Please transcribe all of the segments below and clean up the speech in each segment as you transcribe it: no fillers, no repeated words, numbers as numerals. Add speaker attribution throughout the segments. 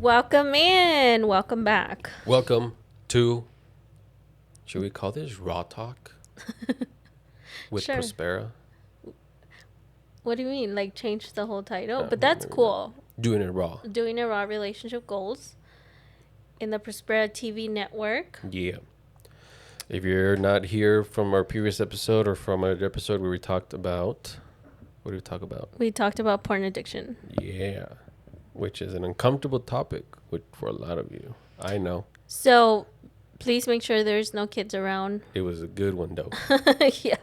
Speaker 1: Welcome in. Welcome back.
Speaker 2: Welcome to, should we call this Raw Talk with
Speaker 1: Sure.
Speaker 2: Prospera?
Speaker 1: What do you mean? Like change the whole title?
Speaker 2: No,
Speaker 1: But that's
Speaker 2: maybe
Speaker 1: cool.
Speaker 2: not. Doing it raw.
Speaker 1: Doing a raw relationship goals in the Prospera TV network.
Speaker 2: Yeah. If you're not here from our previous episode or from an episode where we talked about, what did we talk about?
Speaker 1: We talked about porn addiction.
Speaker 2: Yeah. Which is an uncomfortable topic for a lot of you. I know.
Speaker 1: So please make sure there's no kids around.
Speaker 2: It was a good one, though.
Speaker 1: Yeah.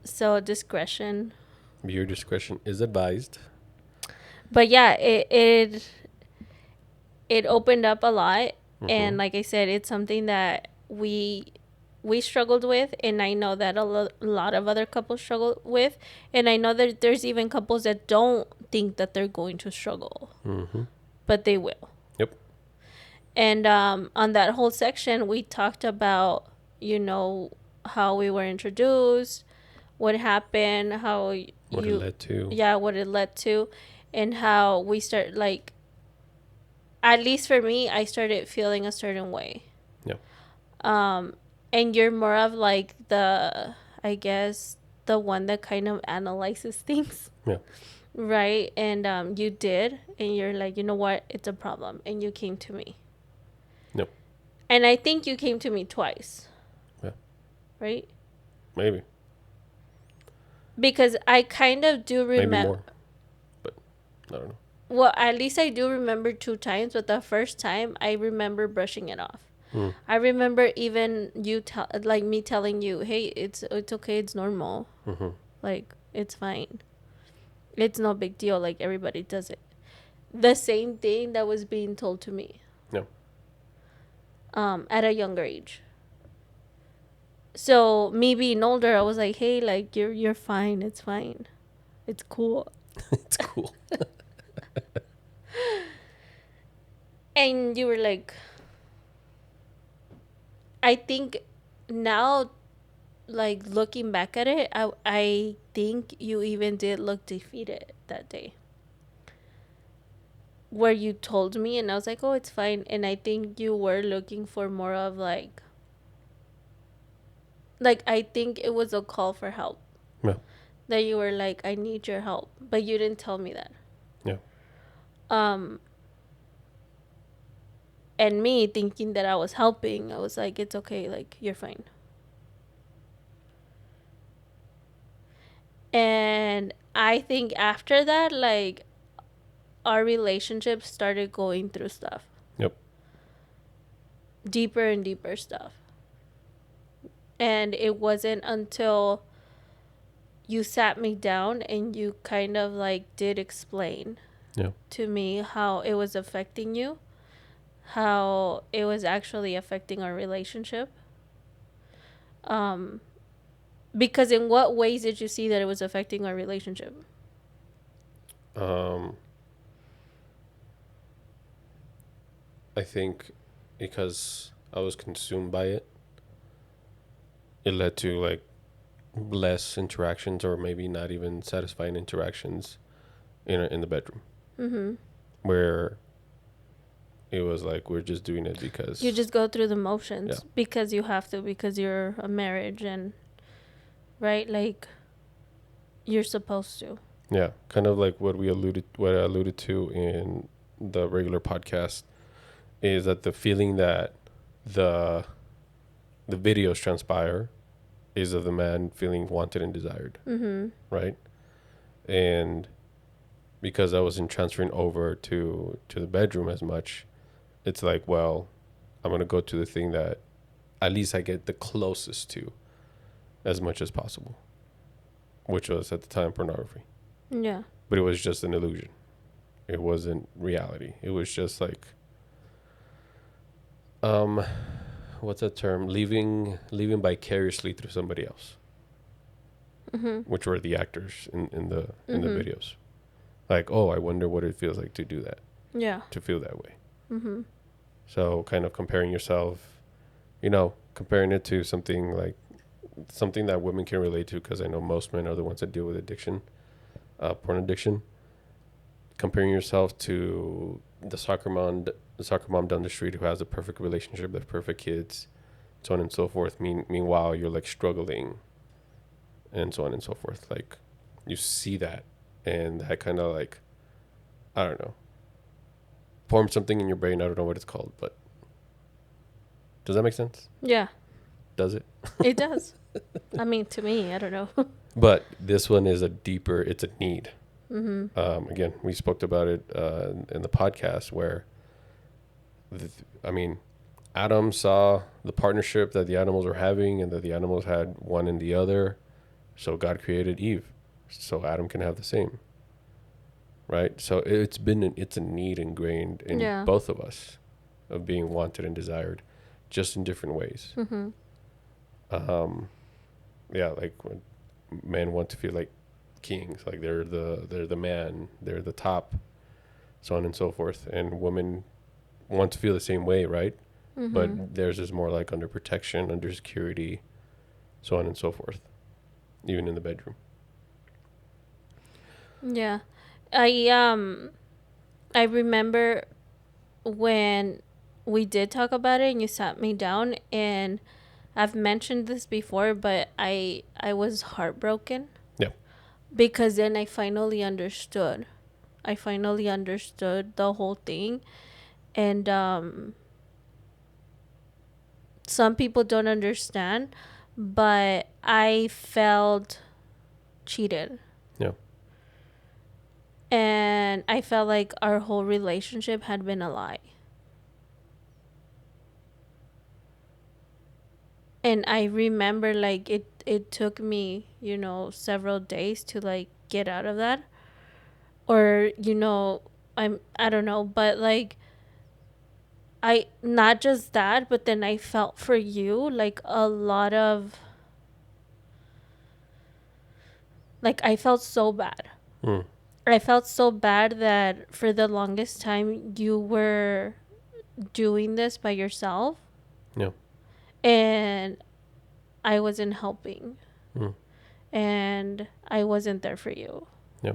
Speaker 1: So discretion.
Speaker 2: Your discretion is advised.
Speaker 1: But yeah, it opened up a lot. And like I said, it's something that we struggled with, and I know that a lot of other couples struggle with, and I know that there's even couples that don't think that they're going to struggle, but they will.
Speaker 2: Yep.
Speaker 1: And on that whole section, we talked about, how we were introduced, what happened, how
Speaker 2: What it led to.
Speaker 1: Yeah, what it led to, and how we start, like, at least for me, I started feeling a certain way.
Speaker 2: Yeah.
Speaker 1: And you're more of like the one that kind of analyzes things.
Speaker 2: Yeah.
Speaker 1: Right? And you did, and you're like, you know what? It's a problem. And you came to me.
Speaker 2: Yep.
Speaker 1: And I think you came to me twice.
Speaker 2: Yeah.
Speaker 1: Right?
Speaker 2: Maybe.
Speaker 1: Because I kind of do
Speaker 2: Maybe
Speaker 1: remember.
Speaker 2: more. But I don't know.
Speaker 1: Well, at least I do remember 2 times, but the first time I remember brushing it off. I remember even me telling you, hey, it's okay, it's normal. Like, it's fine. It's no big deal, like everybody does it. The same thing that was being told to me.
Speaker 2: No.
Speaker 1: At a younger age. So me being older, I was like, hey, like you're fine, it's fine. It's cool.
Speaker 2: It's cool.
Speaker 1: And you were like, I think now, like, looking back at it, I think you even did look defeated that day. Where you told me, and I was like, oh, it's fine. And I think you were looking for more of, like, I think it was a call for help.
Speaker 2: Yeah.
Speaker 1: That you were like, I need your help. But you didn't tell me that.
Speaker 2: Yeah.
Speaker 1: And me thinking that I was helping, I was like, it's okay, like, you're fine. And I think after that, like, our relationship started going through stuff.
Speaker 2: Yep.
Speaker 1: Deeper and deeper stuff. And it wasn't until you sat me down and you kind of, like, did explain to me how it was affecting you, how it was actually affecting our relationship. Because in what ways did you see that it was affecting our relationship?
Speaker 2: I think because I was consumed by it, it led to, like, less interactions, or maybe not even satisfying interactions in the bedroom. Where it was like, we're just doing it because
Speaker 1: you just go through the motions because you have to, because you're a marriage, and right, like, you're supposed to.
Speaker 2: Yeah, kind of like what I alluded to in the regular podcast, is that the feeling that the videos transpire is of the man feeling wanted and desired, right? And because I wasn't transferring over to the bedroom as much, it's like, well, I'm gonna go to the thing that at least I get the closest to as much as possible, which was at the time pornography.
Speaker 1: Yeah.
Speaker 2: But it was just an illusion. It wasn't reality. It was just like, what's that term? Living vicariously through somebody else, which were the actors in the videos. Like, oh, I wonder what it feels like to do that.
Speaker 1: Yeah.
Speaker 2: To feel that way. So kind of comparing yourself, comparing it to something that women can relate to, because I know most men are the ones that deal with addiction, porn addiction. comparing yourself to the soccer mom down the street who has a perfect relationship, the perfect kids, so on and so forth. Meanwhile, you're like struggling, and so on and so forth. Like, you see that, and that kind of like, I don't know, forms something in your brain. I don't know what it's called, but does that make sense?
Speaker 1: Yeah,
Speaker 2: Does it?
Speaker 1: it does. I mean, to me, I don't know.
Speaker 2: But this one is it's a need.
Speaker 1: Mm-hmm.
Speaker 2: Again, we spoke about it in the podcast where, I mean, Adam saw the partnership that the animals were having and that the animals had one and the other. So God created Eve so Adam can have the same. Right? So it's a need ingrained in
Speaker 1: Yeah.
Speaker 2: both of us of being wanted and desired, just in different ways.
Speaker 1: Mm-hmm.
Speaker 2: Yeah, like when men want to feel like kings, like they're the man, they're the top, so on and so forth, and women want to feel the same way, right?
Speaker 1: Mm-hmm.
Speaker 2: But theirs is more like under protection, under security, so on and so forth, even in the bedroom.
Speaker 1: Yeah. I remember when we did talk about it and you sat me down, and I've mentioned this before, but I was heartbroken.
Speaker 2: Yeah.
Speaker 1: Because then I finally understood. I finally understood the whole thing. And some people don't understand, but I felt cheated.
Speaker 2: Yeah.
Speaker 1: And I felt like our whole relationship had been a lie. And I remember like it took me, several days to like get out of that. Or, I don't know, but like I not just that, but then I felt for you like a lot of like I felt so bad.
Speaker 2: Mm.
Speaker 1: I felt so bad that for the longest time you were doing this by yourself.
Speaker 2: Yeah.
Speaker 1: And I wasn't helping.
Speaker 2: Mm.
Speaker 1: And I wasn't there for you.
Speaker 2: Yeah.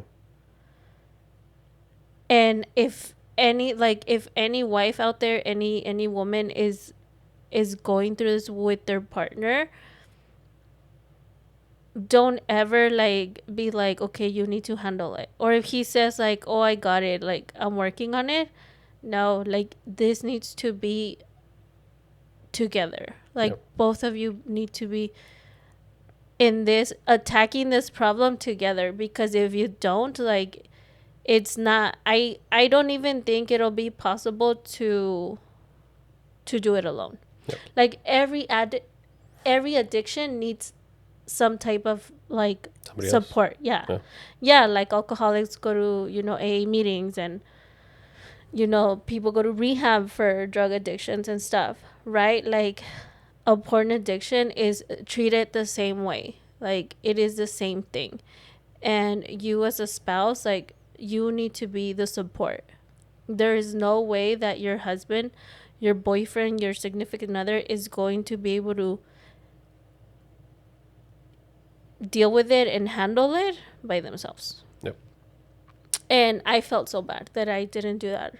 Speaker 1: And if any wife out there, any woman is going through this with their partner, don't ever like be like, okay, you need to handle it. Or if he says like, oh, I got it, like I'm working on it. No, like this needs to be together. Like
Speaker 2: Yep.
Speaker 1: both of you need to be in this attacking this problem together, because if you don't, like it's not, I don't even think it'll be possible to do it alone.
Speaker 2: Yep.
Speaker 1: Like every addiction needs some type of like
Speaker 2: Somebody
Speaker 1: support.
Speaker 2: else.
Speaker 1: Yeah.
Speaker 2: Yeah.
Speaker 1: Like alcoholics go to AA meetings, and people go to rehab for drug addictions and stuff, right? Like a porn addiction is treated the same way. Like it is the same thing. And you as a spouse, like you need to be the support. There is no way that your husband, your boyfriend, your significant other is going to be able to deal with it and handle it by themselves.
Speaker 2: Yep.
Speaker 1: And I felt so bad that I didn't do that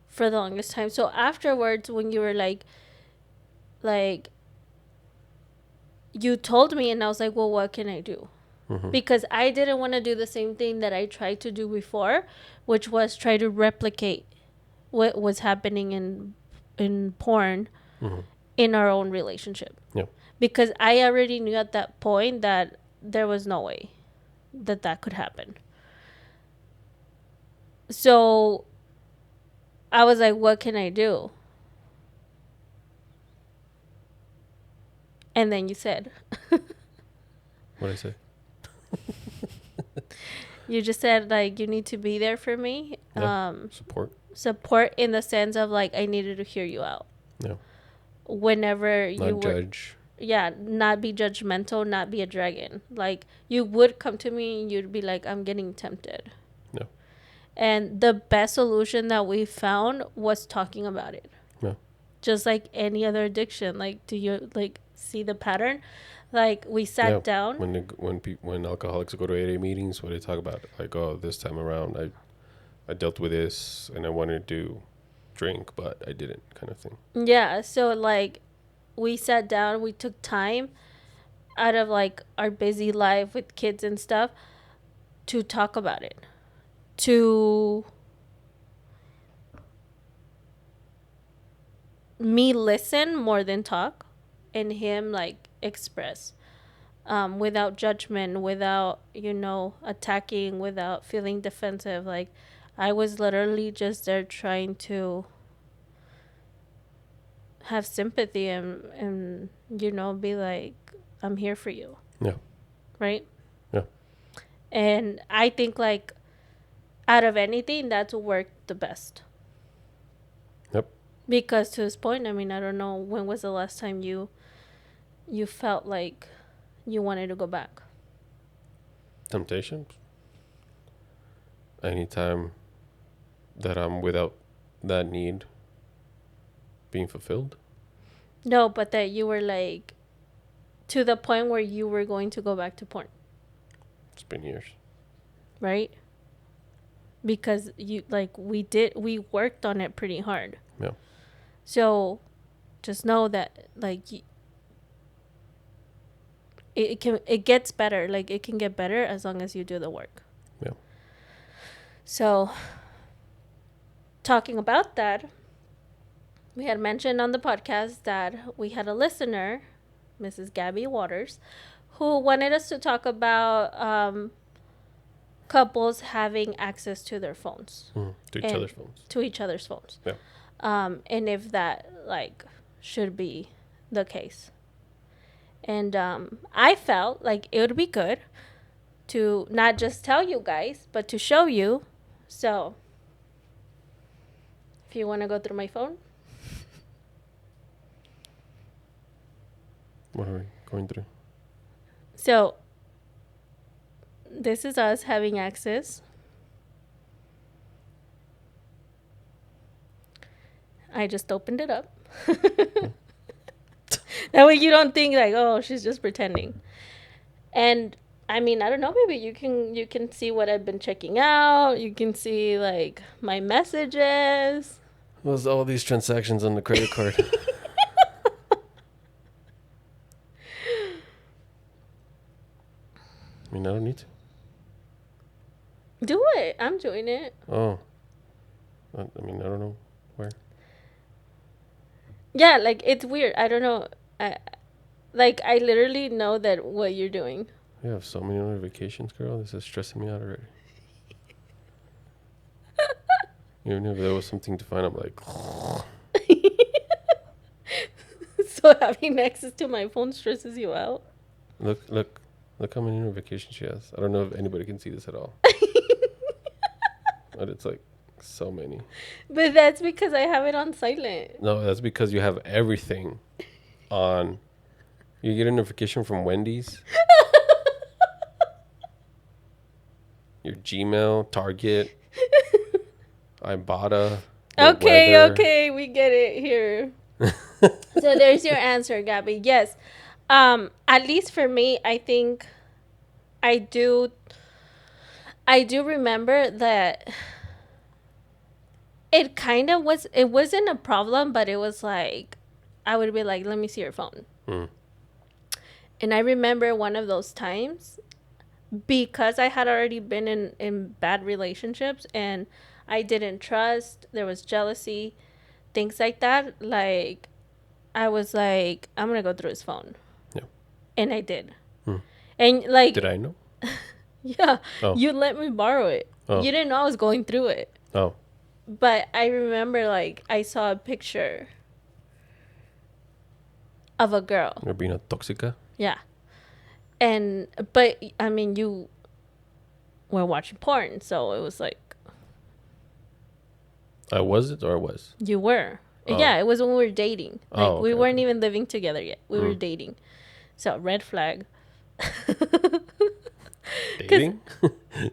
Speaker 1: for the longest time. So afterwards, when you were like you told me, and I was like, well, what can I do?
Speaker 2: Mm-hmm.
Speaker 1: Because I didn't want to do the same thing that I tried to do before, which was try to replicate what was happening in porn
Speaker 2: Mm-hmm.
Speaker 1: in our own relationship.
Speaker 2: Yeah.
Speaker 1: Because I already knew at that point that there was no way that could happen. So I was like, what can I do? And then you said,
Speaker 2: What did I say?
Speaker 1: you just said like you need to be there for me.
Speaker 2: Yeah. Support
Speaker 1: In the sense of like I needed to hear you out.
Speaker 2: Yeah.
Speaker 1: Whenever
Speaker 2: Not
Speaker 1: you were
Speaker 2: judge.
Speaker 1: Yeah, not be judgmental, not be a dragon. Like you would come to me and you'd be like, I'm getting tempted.
Speaker 2: Yeah.
Speaker 1: And the best solution that we found was talking about it.
Speaker 2: Yeah.
Speaker 1: Just like any other addiction. Like, do you like see the pattern? Like we sat down.
Speaker 2: When alcoholics go to AA meetings, what do they talk about? Like, oh, this time around, I dealt with this and I wanted to drink, but I didn't, kind of thing.
Speaker 1: Yeah. So like, we sat down, we took time out of like our busy life with kids and stuff to talk about it, to me listen more than talk, and him like express, without judgment, without, attacking, without feeling defensive. Like, I was literally just there trying to have sympathy and be like, I'm here for you.
Speaker 2: Yeah.
Speaker 1: Right.
Speaker 2: Yeah.
Speaker 1: And I think like out of anything, that's worked the best.
Speaker 2: Yep.
Speaker 1: Because to this point, I mean, I don't know, when was the last time you felt like you wanted to go back?
Speaker 2: Temptation. Anytime that I'm without that need being fulfilled.
Speaker 1: No, but that you were like to the point where you were going to go back to porn.
Speaker 2: It's been years.
Speaker 1: Right? Because we worked on it pretty hard.
Speaker 2: Yeah.
Speaker 1: So just know that like it gets better. Like, it can get better as long as you do the work.
Speaker 2: Yeah.
Speaker 1: So talking about that, we had mentioned on the podcast that we had a listener, Mrs. Gabby Waters, who wanted us to talk about couples having access to their phones.
Speaker 2: To each other's phones.
Speaker 1: To each other's phones.
Speaker 2: Yeah.
Speaker 1: And if that like should be the case. And I felt like it would be good to not just tell you guys, but to show you. So if you want to go through my phone.
Speaker 2: What are we going through?
Speaker 1: So this is us having access. I just opened it up. That way you don't think like, oh, she's just pretending. And I mean, I don't know, maybe you can see what I've been checking out. You can see like my messages.
Speaker 2: Was all these transactions on the credit card? I mean, I don't need to.
Speaker 1: Do it. I'm doing it.
Speaker 2: Oh. I mean, I don't know where.
Speaker 1: Yeah, like, it's weird. I don't know. I literally know that what you're doing.
Speaker 2: You have so many notifications, girl. This is stressing me out already. Even if there was something to find, I'm like...
Speaker 1: So having access to my phone stresses you out?
Speaker 2: Look how many notifications she has. I don't know if anybody can see this at all. But it's like so many.
Speaker 1: But that's because I have it on silent.
Speaker 2: No, that's because you have everything on. You get a notification from Wendy's, your Gmail, Target, Ibotta.
Speaker 1: Okay, we get it here. So there's your answer, Gabby. Yes. At least for me, I think I do remember that it kind of was, it wasn't a problem, but it was like, I would be like, let me see your phone. And I remember one of those times, because I had already been in bad relationships and I didn't trust, there was jealousy, things like that. Like, I was like, I'm going to go through his phone.
Speaker 2: Yeah.
Speaker 1: And I did. And like...
Speaker 2: Did I know?
Speaker 1: Yeah.
Speaker 2: Oh.
Speaker 1: You let me borrow it.
Speaker 2: Oh.
Speaker 1: You didn't know I was going through it.
Speaker 2: Oh.
Speaker 1: But I remember, like, I saw a picture of a girl.
Speaker 2: You're being a toxica?
Speaker 1: Yeah. But, I mean, you were watching porn, so it was like...
Speaker 2: I was it or I was?
Speaker 1: You were. Oh. Yeah, it was when we were dating. Like, we weren't even living together yet. We were dating. So, red flag.
Speaker 2: Dating?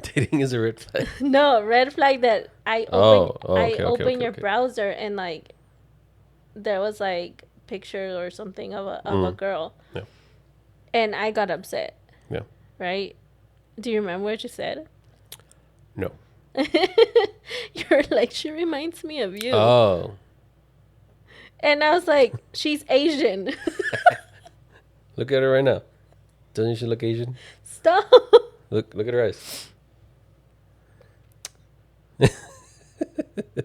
Speaker 2: Dating is a red flag.
Speaker 1: No, red flag that I open your browser and like there was like pictures or something of a girl.
Speaker 2: Yeah.
Speaker 1: And I got upset.
Speaker 2: Yeah.
Speaker 1: Right? Do you remember what you said?
Speaker 2: No.
Speaker 1: You're like, she reminds me of you.
Speaker 2: Oh.
Speaker 1: And I was like, she's Asian.
Speaker 2: Look at her right now. Doesn't she look Asian?
Speaker 1: Stop.
Speaker 2: Look at her eyes.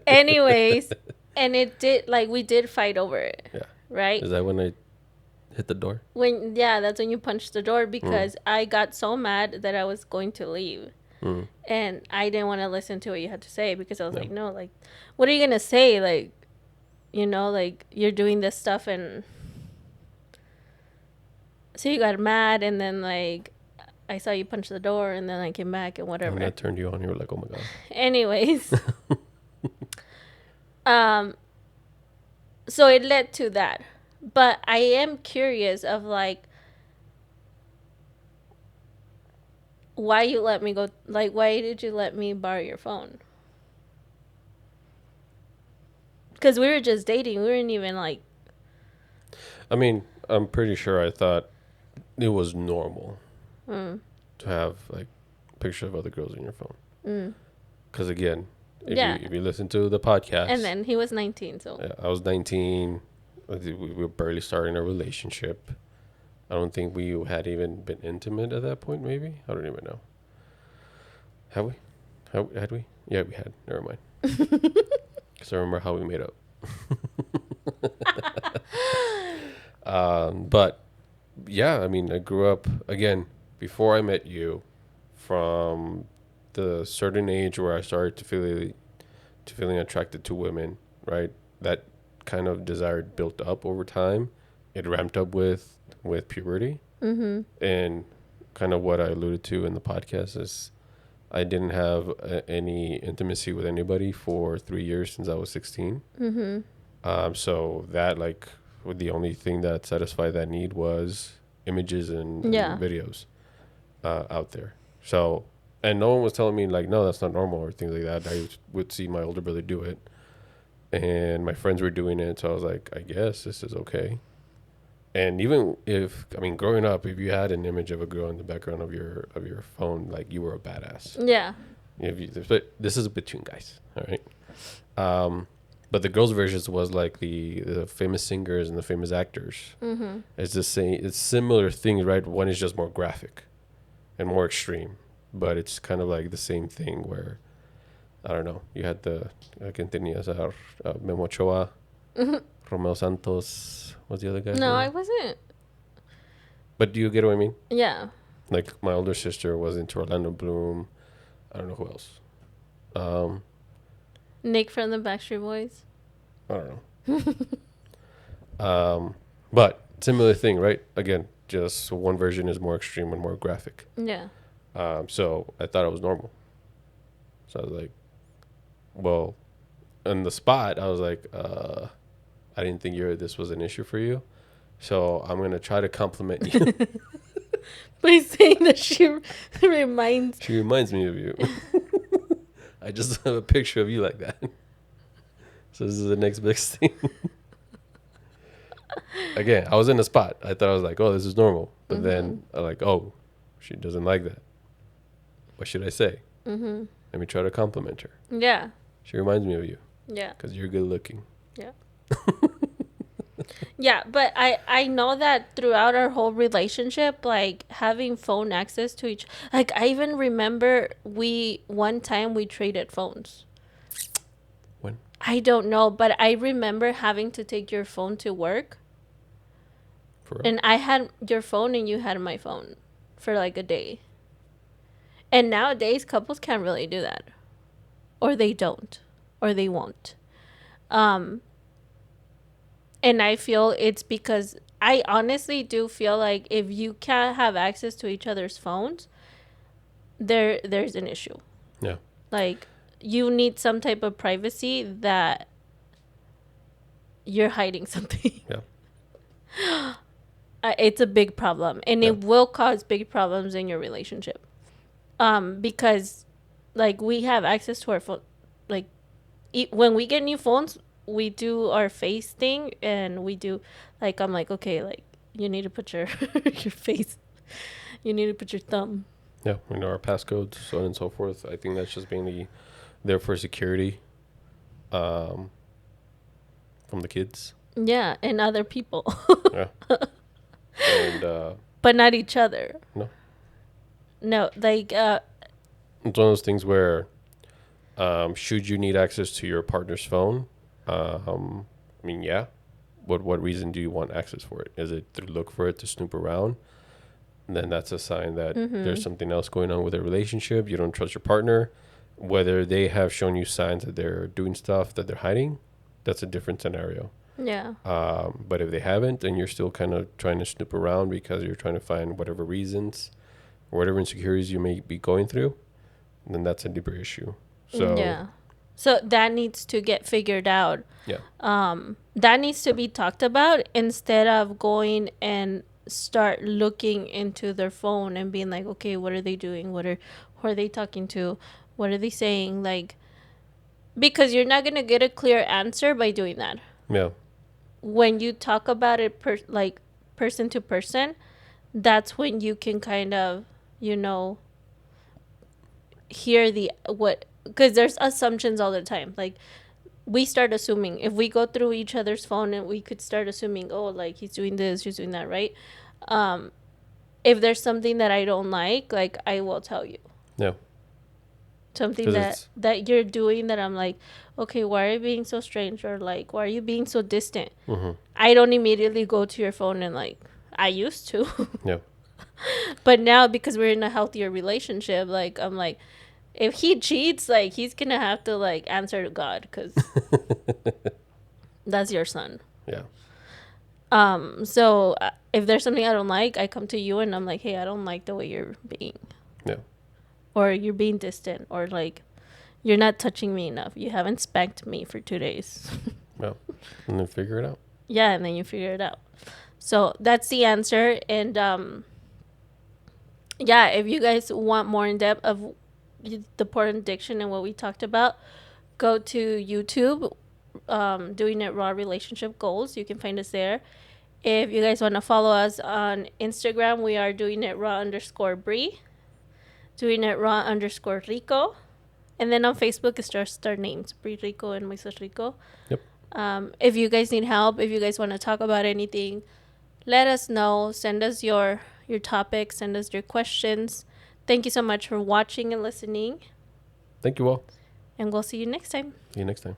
Speaker 1: Anyways, and it did, like, we did fight over it.
Speaker 2: Yeah.
Speaker 1: Right?
Speaker 2: Is that when I hit the door?
Speaker 1: That's when you punched the door because I got so mad that I was going to leave. And I didn't want to listen to what you had to say because I was like, no, like, what are you going to say? Like, like, you're doing this stuff. And so you got mad, and then, like, I saw you punch the door, and then I came back and whatever.
Speaker 2: And that turned you on. You were like, oh my God.
Speaker 1: Anyways. So it led to that. But I am curious of, like, why you let me go, like, why did you let me borrow your phone? Because we were just dating. We weren't even, like...
Speaker 2: I mean, I'm pretty sure I thought it was normal to have, like, pictures of other girls in your phone. Because, again, if you listen to the podcast...
Speaker 1: And then he was 19, so...
Speaker 2: Yeah, I was 19. We were barely starting a relationship. I don't think we had even been intimate at that point, maybe? I don't even know. Have we? Had we? Yeah, we had. Never mind. Because I remember how we made up. But, yeah, I mean, I grew up, again, before I met you, from the certain age where I started to feeling attracted to women, right? That kind of desire built up over time. It ramped up with puberty. And kind of what I alluded to in the podcast is I didn't have any intimacy with anybody for 3 years since I was 16. So that, like, the only thing that satisfied that need was images and videos out there. So, and no one was telling me, like, no, that's not normal or things like that. I would see my older brother do it, and my friends were doing it. So I was like, I guess this is okay. And even if, I mean, growing up, if you had an image of a girl in the background of your phone, like, you were a badass.
Speaker 1: Yeah.
Speaker 2: But this is between guys, all right? But the girls' versions was like the famous singers and the famous actors. It's the same. It's similar things, right? One is just more graphic and more extreme, but it's kind of like the same thing where, I don't know, you had ¿quién tenías? Memo Ochoa, Romeo Santos. What's the other guy?
Speaker 1: No, I wasn't.
Speaker 2: But do you get what I mean?
Speaker 1: Yeah.
Speaker 2: Like, my older sister was into Orlando Bloom. I don't know who else.
Speaker 1: Nick from the Backstreet Boys.
Speaker 2: I don't know. But similar thing, right? Again, just one version is more extreme and more graphic.
Speaker 1: Yeah.
Speaker 2: So I thought it was normal. So I was like, well, on the spot, I was like, I didn't think this was an issue for you. So I'm going to try to compliment you.
Speaker 1: By saying that she reminds
Speaker 2: me of you. I just have a picture of you like that. So this is the next big thing. Again, I was in the spot. I thought I was like, oh, this is normal. But then I'm like, oh, she doesn't like that. What should I say? Let me try to compliment her.
Speaker 1: Yeah.
Speaker 2: She reminds me of you.
Speaker 1: Yeah.
Speaker 2: Because you're good looking.
Speaker 1: Yeah. Yeah, but I know that throughout our whole relationship, like, having phone access to each, like, I even remember one time we traded phones.
Speaker 2: When?
Speaker 1: I don't know, but I remember having to take your phone to work.
Speaker 2: For real?
Speaker 1: And I had your phone and you had my phone for like a day. And nowadays couples can't really do that. Or they don't. Or they won't. And I feel it's because I honestly do feel like if you can't have access to each other's phones, there's an issue.
Speaker 2: Yeah.
Speaker 1: Like, you need some type of privacy that you're hiding something.
Speaker 2: Yeah.
Speaker 1: It's a big problem, and it will cause big problems in your relationship. Because, like, we have access to our phone. Like, when we get new phones, we do our face thing, and we do, like, I'm like, okay, like, you need to put your your face, you need to put your thumb.
Speaker 2: Yeah, we know our passcodes, so on and so forth. I think that's just mainly there for security from the kids.
Speaker 1: Yeah, and other people.
Speaker 2: Yeah. And
Speaker 1: but not each other.
Speaker 2: no.
Speaker 1: No, like
Speaker 2: It's one of those things where should you need access to your partner's phone? I mean, yeah. What reason do you want access for it? Is it to look for it, to snoop around? And then that's a sign that there's something else going on with their relationship. You don't trust your partner. Whether they have shown you signs that they're doing stuff that they're hiding, that's a different scenario.
Speaker 1: yeah.
Speaker 2: But if they haven't, and you're still kind of trying to snoop around because you're trying to find whatever reasons or whatever insecurities you may be going through, then that's a deeper issue. So
Speaker 1: yeah. So that needs to get figured out.
Speaker 2: yeah.
Speaker 1: That needs to be talked about instead of going and start looking into their phone and being like, okay, what are they doing? Who are they talking to? What are they saying? Like, because you're not gonna get a clear answer by doing that.
Speaker 2: Yeah.
Speaker 1: When you talk about it person to person, that's when you can kind of, hear because there's assumptions all the time. Like, we start assuming if we go through each other's phone, and we could start assuming, oh, like, he's doing this, he's doing that, right? If there's something that I don't like I will tell you.
Speaker 2: Yeah.
Speaker 1: Something that you're doing that I'm like, okay, why are you being so strange? Or like, why are you being so distant? I don't immediately go to your phone and like I used to.
Speaker 2: Yeah.
Speaker 1: But now, because we're in a healthier relationship, like, I'm like, if he cheats, like, he's gonna have to like answer to God, because that's your son.
Speaker 2: Yeah.
Speaker 1: So if there's something I don't like, I come to you and I'm like, hey, I don't like the way you're being.
Speaker 2: Yeah.
Speaker 1: Or you're being distant, or like you're not touching me enough. You haven't spanked me for 2 days.
Speaker 2: Yeah. And then figure it out.
Speaker 1: Yeah, and then you figure it out. So that's the answer. And yeah, if you guys want more in depth of the porn addiction and what we talked about, go to YouTube, Doing It Raw Relationship Goals. You can find us there. If you guys want to follow us on Instagram, we are Doing It Raw _Bri, Doing It Raw _Rico. And then on Facebook, it's just our names, Bri Rico and Moises Rico.
Speaker 2: Yep.
Speaker 1: If you guys need help, if you guys want to talk about anything, let us know. Send us your topics. Send us your questions. Thank you so much for watching and listening.
Speaker 2: Thank you all.
Speaker 1: And we'll see you next time.
Speaker 2: See you next time.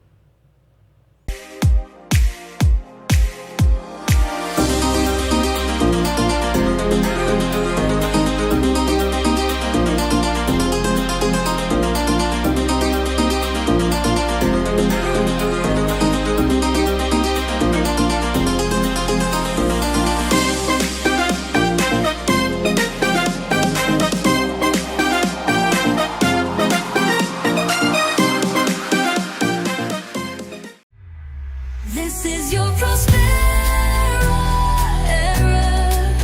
Speaker 3: This is your Prospera era,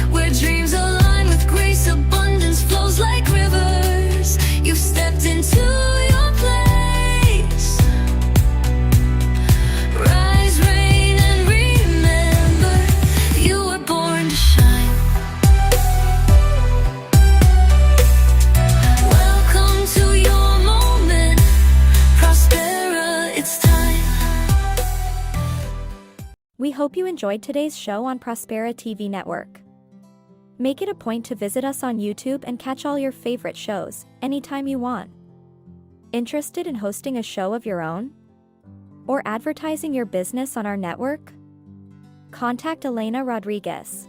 Speaker 3: where dreams align with grace, abundance flows like rivers. You've stepped into your place. Rise, reign, and remember, you were born to shine. Welcome to your moment, Prospera, it's time.
Speaker 4: We hope you enjoyed today's show on Prospera TV Network. Make it a point to visit us on YouTube and catch all your favorite shows anytime you want. Interested in hosting a show of your own? Or advertising your business on our network? Contact Elena Rodriguez.